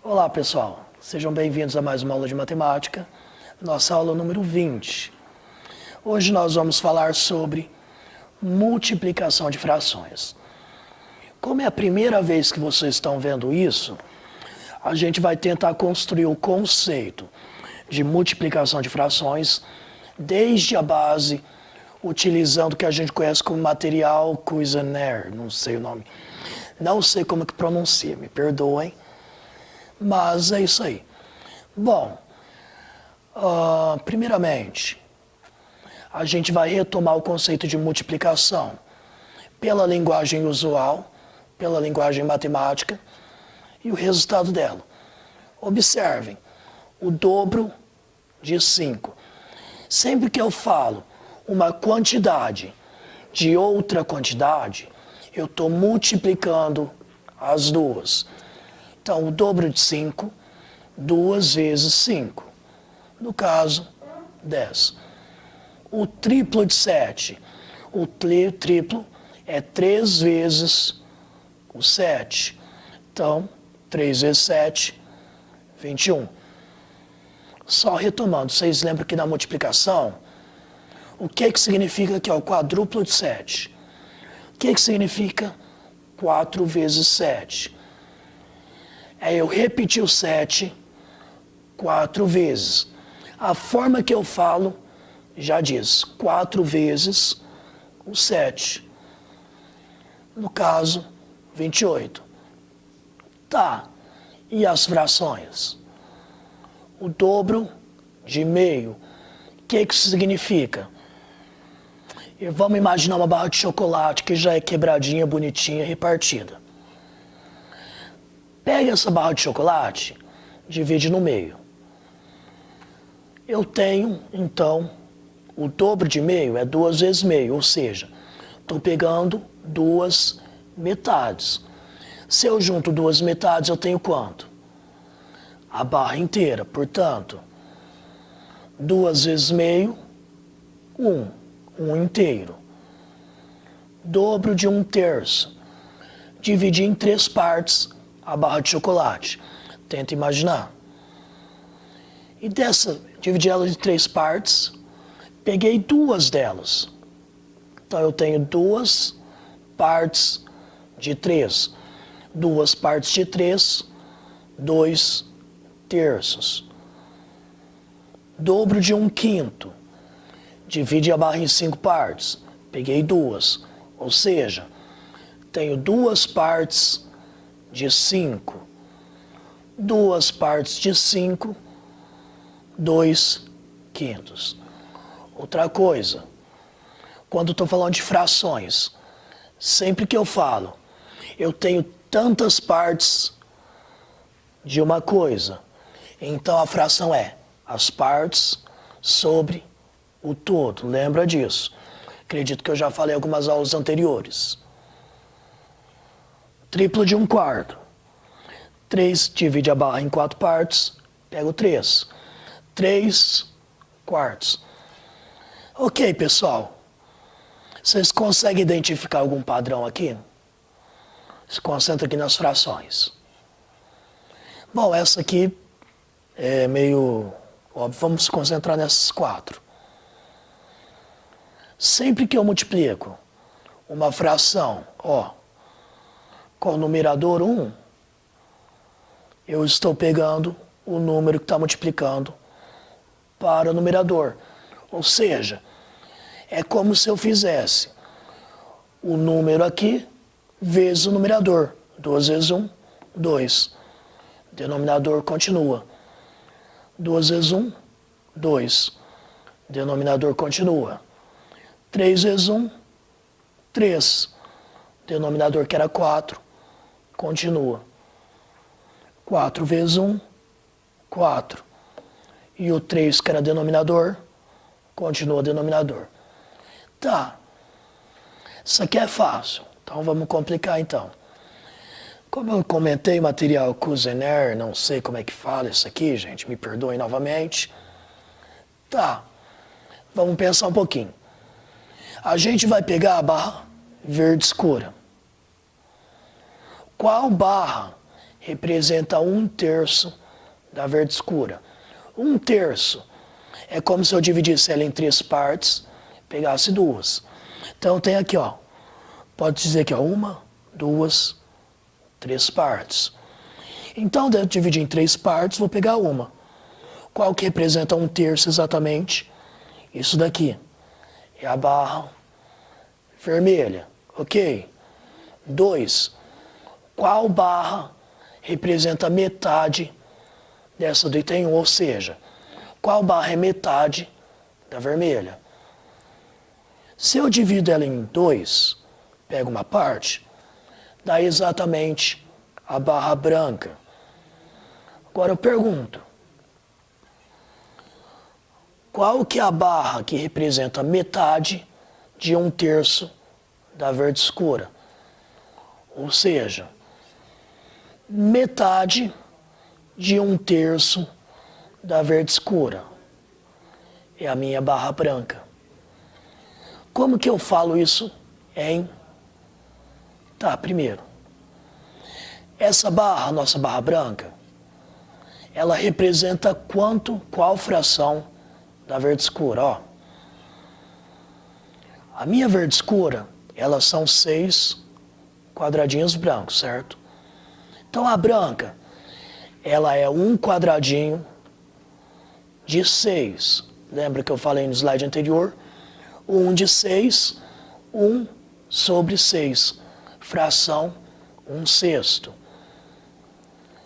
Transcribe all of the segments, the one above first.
Olá pessoal, sejam bem-vindos a mais uma aula de matemática, nossa aula número 20. Hoje nós vamos falar sobre multiplicação de frações. Como é a primeira vez que vocês estão vendo isso, a gente vai tentar construir o conceito de multiplicação de frações desde a base, utilizando o que a gente conhece como material Cuisenaire, não sei o nome, não sei como que pronuncia, me perdoem. Mas é isso aí. Bom, primeiramente, a gente vai retomar o conceito de multiplicação pela linguagem usual, pela linguagem matemática e o resultado dela. Observem, o dobro de 5. Sempre que eu falo uma quantidade de outra quantidade, eu estou multiplicando as duas. Então, o dobro de 5, 2 vezes 5. No caso, 10. O triplo de 7. O triplo é 3 vezes o 7. Então, 3 vezes 7, 21. Só retomando, vocês lembram que na multiplicação, o que significa aqui, ó, o quadruplo de 7? O que significa 4 vezes 7? É eu repetir o 7 4 vezes. A forma que eu falo já diz 4 vezes o 7. No caso, 28. Tá, e as frações? O dobro de meio. O que isso significa? E vamos imaginar uma barra de chocolate que já é quebradinha, bonitinha, repartida. Pega essa barra de chocolate, divide no meio. Eu tenho, então, o dobro de meio é 2 vezes meio, ou seja, estou pegando 2 metades. Se eu junto 2 metades, eu tenho quanto? A barra inteira, portanto, 2 vezes meio, 1 inteiro. Dobro de 1/3. Dividir em 3 partes a barra de chocolate. Tenta imaginar. E dividi ela em 3 partes, peguei 2 delas. Então eu tenho 2 partes de 3. 2 partes de 3, 2/3. Dobro de 1/5. Divide a barra em 5 partes. Peguei 2. Ou seja, tenho 2 partes de 5. 2 partes de 5, 2/5. Outra coisa, quando estou falando de frações, sempre que eu falo, eu tenho tantas partes de uma coisa, então a fração é as partes sobre o todo. Lembra disso? Acredito que eu já falei em algumas aulas anteriores. Triplo de 1/4. 3 divide a barra em 4 partes, pego 3. 3/4. Ok, pessoal. Vocês conseguem identificar algum padrão aqui? Se concentra aqui nas frações. Bom, essa aqui é meio óbvio. Vamos se concentrar nessas 4. Sempre que eu multiplico uma fração, com o numerador 1, eu estou pegando o número que está multiplicando para o numerador. Ou seja, é como se eu fizesse o número aqui vezes o numerador. 2 vezes 1, 2. Denominador continua. 2 vezes 1, 2. Denominador continua. 3 vezes 1, 3. Denominador que era 4, continua. 4 vezes 1, 4. E o 3, que era denominador, continua denominador. Tá. Isso aqui é fácil. Então vamos complicar então. Como eu comentei, material Cuisenaire, não sei como é que fala isso aqui, gente, me perdoem novamente. Tá. Vamos pensar um pouquinho. A gente vai pegar a barra verde escura. Qual barra representa 1/3 da verde escura. 1/3 é como se eu dividisse ela em 3 partes, pegasse 2. Então tem aqui, ó, pode dizer que é 1, 2, 3 partes. Então, de dividir em 3 partes, vou pegar uma. Qual que representa 1/3 exatamente? Isso daqui. É a barra vermelha. Ok? 2. Qual barra representa metade dessa do item 1? Ou seja, qual barra é metade da vermelha? Se eu divido ela em 2, pego uma parte, dá exatamente a barra branca. Agora eu pergunto, qual que é a barra que representa metade de 1/3 da verde escura? Ou seja, metade de 1/3 da verde escura é a minha barra branca. Como que eu falo isso em... Tá, primeiro, essa barra, nossa barra branca, ela representa qual fração da verde escura, ó. A minha verde escura, elas são 6 quadradinhos brancos, certo? Então a branca, ela é 1 quadradinho de 6. Lembra que eu falei no slide anterior? 1 de 6, 1 sobre 6. Fração 1/6.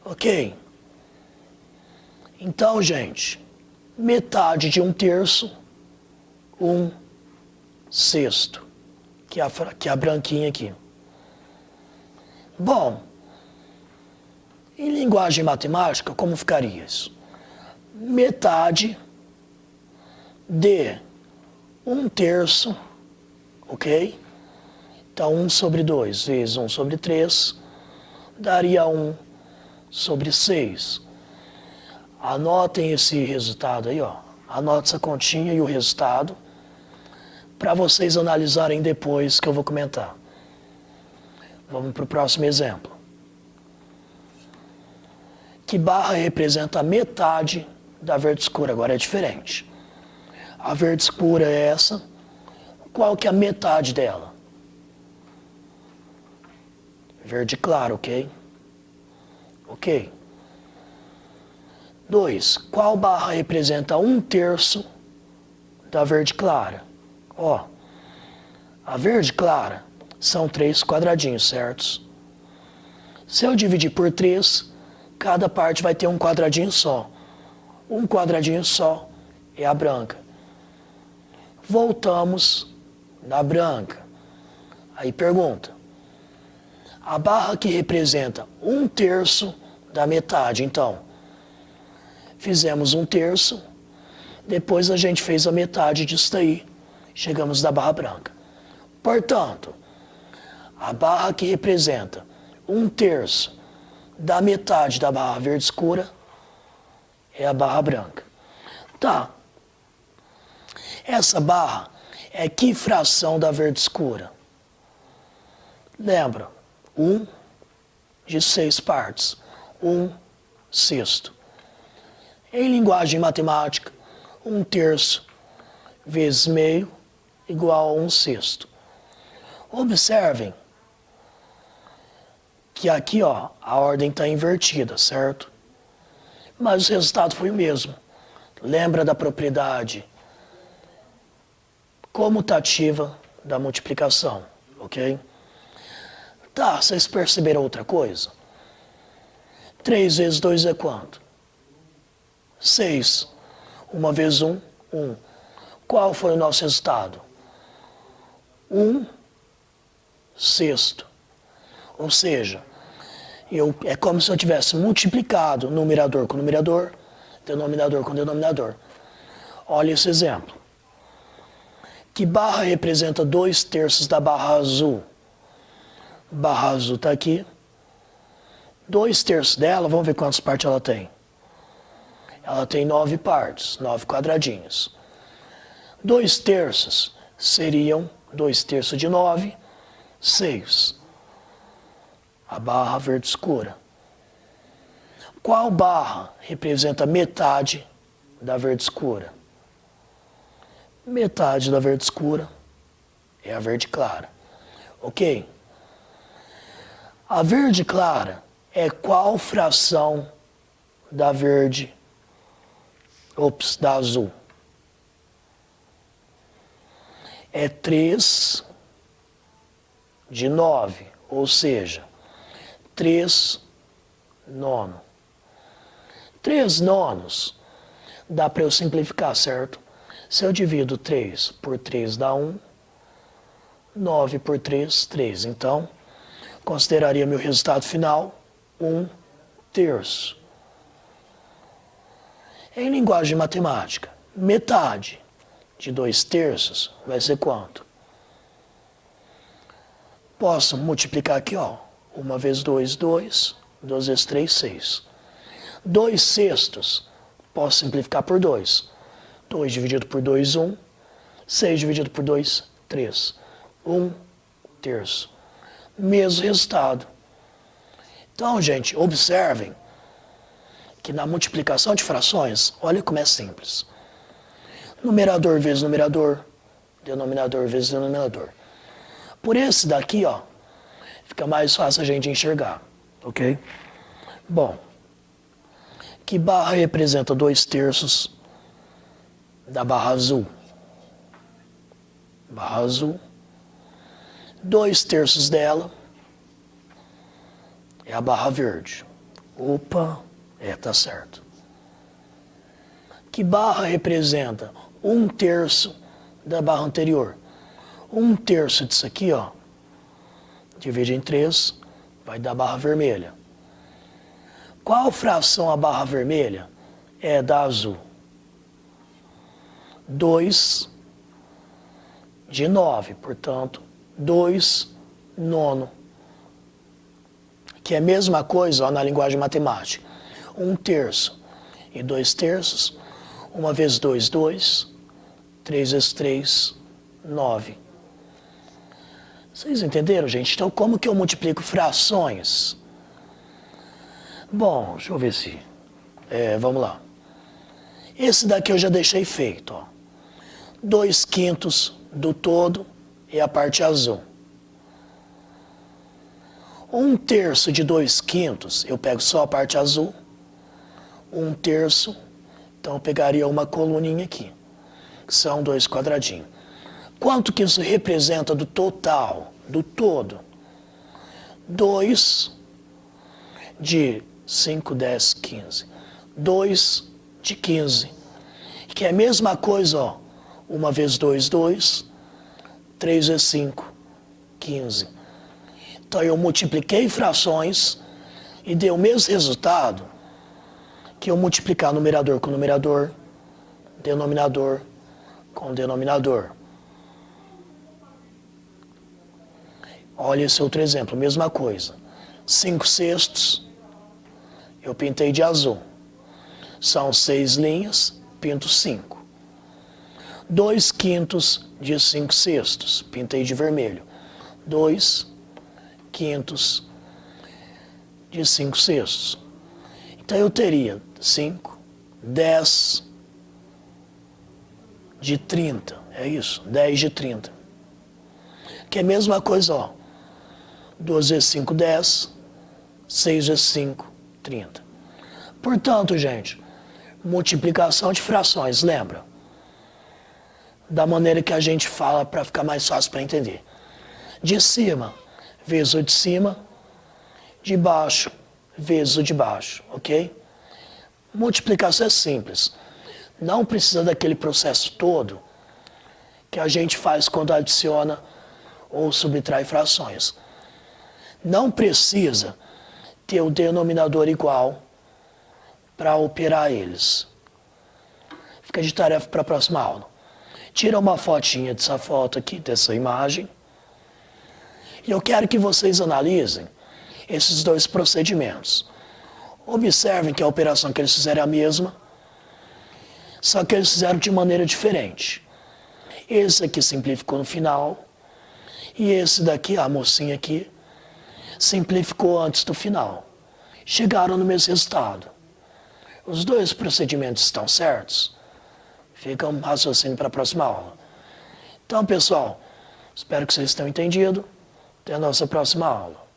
Ok? Então, gente, metade de 1/3, 1/6, que é a branquinha aqui. Bom, em linguagem matemática, como ficaria isso? Metade de 1/3, ok? Então, 1 sobre 2 vezes 1 sobre 3, daria 1 sobre 6. Anotem esse resultado aí, ó. Anote essa continha e o resultado para vocês analisarem depois que eu vou comentar. Vamos para o próximo exemplo. Que barra representa metade da verde escura? Agora é diferente. A verde escura é essa. Qual que é a metade dela? Verde claro, ok? Ok. 2. Qual barra representa 1/3 da verde clara? Ó, a verde clara são 3 quadradinhos, certos? Se eu dividir por 3, cada parte vai ter um quadradinho só. Um quadradinho só é a branca. Voltamos na branca. Aí pergunta. A barra que representa 1/3 da metade, então, fizemos 1/3, depois a gente fez a metade disso daí, chegamos na barra branca. Portanto, a barra que representa 1/3 da metade da barra verde escura é a barra branca. Tá. Essa barra é que fração da verde escura? Lembra? 1 de 6 partes. 1/6. Em linguagem matemática, 1/3 vezes meio igual a 1/6. Observem que aqui, ó, a ordem está invertida, certo? Mas o resultado foi o mesmo. Lembra da propriedade comutativa da multiplicação, ok? Tá, vocês perceberam outra coisa? 3 vezes 2 é quanto? 6. 1 vezes 1, 1. Qual foi o nosso resultado? 1/6. Ou seja, é como se eu tivesse multiplicado numerador com numerador, denominador com denominador. Olha esse exemplo. Que barra representa 2/3 da barra azul? Barra azul está aqui. 2/3 dela, vamos ver quantas partes ela tem. Ela tem 9 partes, 9 quadradinhos. 2/3 seriam 2/3 de 9, 6. A barra verde escura. Qual barra representa metade da verde escura? Metade da verde escura é a verde clara. Ok? A verde clara é qual fração da verde, da azul? É 3 de 9, ou seja, 3 nono. 3 nonos dá para eu simplificar, certo? Se eu divido 3 por 3 dá 1, 9 por 3, 3. Então, consideraria meu resultado final 1/3. Em linguagem matemática, metade de 2/3 vai ser quanto? Posso multiplicar aqui, ó. 1 vezes 2, 2. 2 vezes 3, 6. 2/6 posso simplificar por 2. 2 dividido por 2, 1. 6 dividido por 2, 3. 1/3. Mesmo resultado. Então, gente, observem que na multiplicação de frações, olha como é simples. Numerador vezes numerador, denominador vezes denominador. Por esse daqui, ó, fica mais fácil a gente enxergar, ok? Bom, que barra representa 2/3 da barra azul? Barra azul. 2/3 dela é a barra verde. Opa, tá certo. Que barra representa 1/3 da barra anterior? 1/3 disso aqui, ó, divide em 3, vai dar barra vermelha. Qual fração a barra vermelha é da azul? 2 de 9, portanto, 2 nono. Que é a mesma coisa, ó, na linguagem matemática. 1/3 e 2/3. 1 vezes 2, 2. 3 vezes 3, 9. Vocês entenderam, gente? Então, como que eu multiplico frações? Bom, deixa eu ver se... vamos lá. Esse daqui eu já deixei feito, ó. 2/5 do todo é a parte azul. 1/3 de 2/5, eu pego só a parte azul. 1/3, então eu pegaria uma coluninha aqui, que são 2 quadradinhos. Quanto que isso representa do total, do todo? 2 de 5, 10, 15. 2 de 15. Que é a mesma coisa, ó. 1 vezes 2, 2. 3 vezes 5, 15. Então eu multipliquei frações e dei o mesmo resultado que eu multiplicar numerador com numerador, denominador com denominador. Olha esse outro exemplo, mesma coisa. 5/6, eu pintei de azul. São 6 linhas, pinto 5. 2/5 de 5/6, pintei de vermelho. 2/5 de 5/6. Então eu teria 5, 10 de 30, é isso? 10 de 30. Que é a mesma coisa, ó. 2 vezes 5, 10. 6 vezes 5, 30. Portanto, gente, multiplicação de frações, lembra? Da maneira que a gente fala para ficar mais fácil para entender. De cima vezes o de cima, de baixo vezes o de baixo, ok? Multiplicação é simples. Não precisa daquele processo todo que a gente faz quando adiciona ou subtrai frações. Não precisa ter o denominador igual para operar eles. Fica de tarefa para a próxima aula. Tira uma fotinha dessa foto aqui, dessa imagem. E eu quero que vocês analisem esses dois procedimentos. Observem que a operação que eles fizeram é a mesma, só que eles fizeram de maneira diferente. Esse aqui simplificou no final, e esse daqui, a mocinha aqui, simplificou antes do final. Chegaram no mesmo resultado. Os dois procedimentos estão certos? Fica um raciocínio para a próxima aula. Então, pessoal, espero que vocês tenham entendido. Até a nossa próxima aula.